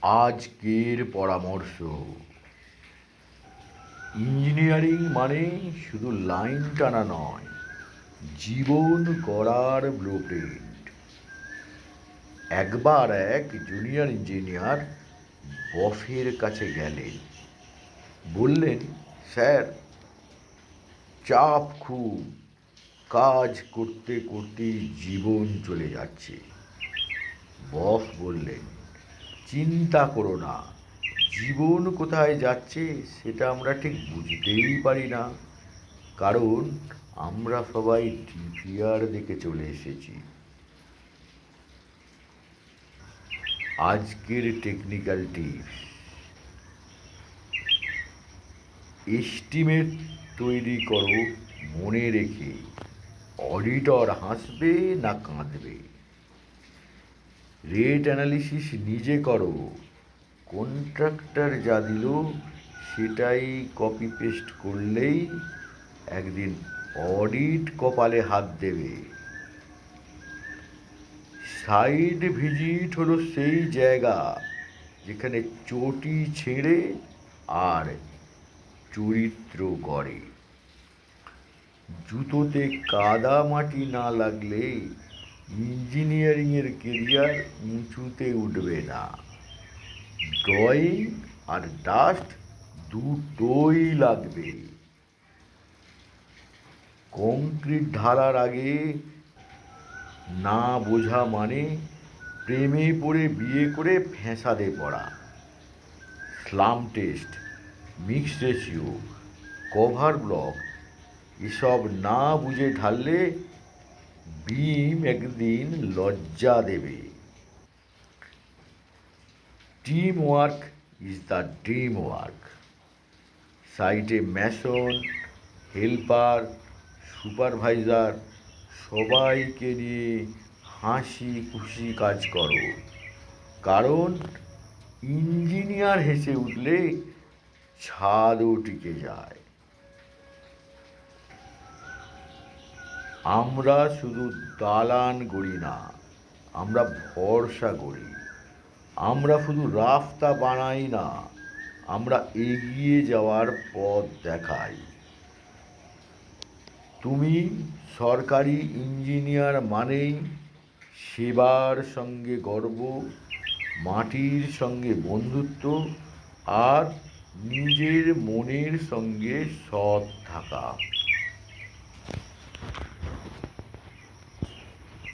আজকের পরামর্শ। ইঞ্জিনিয়ারিং মানে শুধু লাইন টানা নয়, জীবন গড়ার ব্লুপ্রিন্ট। একবার এক জুনিয়র ইঞ্জিনিয়ার বসের কাছে গেলেন, বললেন, স্যার, চাপ খুব, কাজ করতে করতে জীবন চলে যাচ্ছে। বস বললেন, চিন্তা করো না, জীবন কোথায় যাচ্ছে সেটা আমরা ঠিক বুঝতেই পারি না, কারণ আমরা সবাই ডিপিআর দেখে চলে এসেছি। আজকের টেকনিক্যাল টিপস: এস্টিমেট তৈরি করো মনে রেখে অডিটর হাসবে না কাঁদবে। রেট অ্যানালিসিস নিজে করো, কন্ট্রাক্টর যা দিল সেটাই কপি পেস্ট করলেই একদিন অডিট কপালে হাত দেবে। সাইট ভিজিট হলো সেই জায়গা যেখানে চটি ছেড়ে আর চরিত্র গড়ে। জুতোতে কাদা মাটি না লাগলে ইঞ্জিনিয়ারিংয়ের কেরিয়ার উঁচুতে উঠবে না। ড্রয়িং আর ডাস্ট দুটোই লাগবে। কংক্রিট ঢালার আগে না বোঝা মানে প্রেমে পড়ে বিয়ে করে ফ্যাসাদে পড়া। Slump test, mix ratio, cover block এসব না বুঝে ঢাললে বিম একদিন লজ্জা দেবে। Team work is the dream work. সাইটে ম্যাসন, হেল্পার, সুপারভাইজার সবাইকে নিয়ে হাসি খুশি কাজ করো, কারণ ইঞ্জিনিয়ার হেসে উঠলে ছাদও টিকে যায়। আমরা শুধু দালান গড়ি না, আমরা ভরসা গড়ি। আমরা শুধু রাস্তা বানাই না, আমরা এগিয়ে যাওয়ার পথ দেখাই। তুমি সরকারি ইঞ্জিনিয়ার মানেই সেবার সঙ্গে গর্ব, মাটির সঙ্গে বন্ধুত্ব আর নিজের মনের সঙ্গে সৎ থাকা।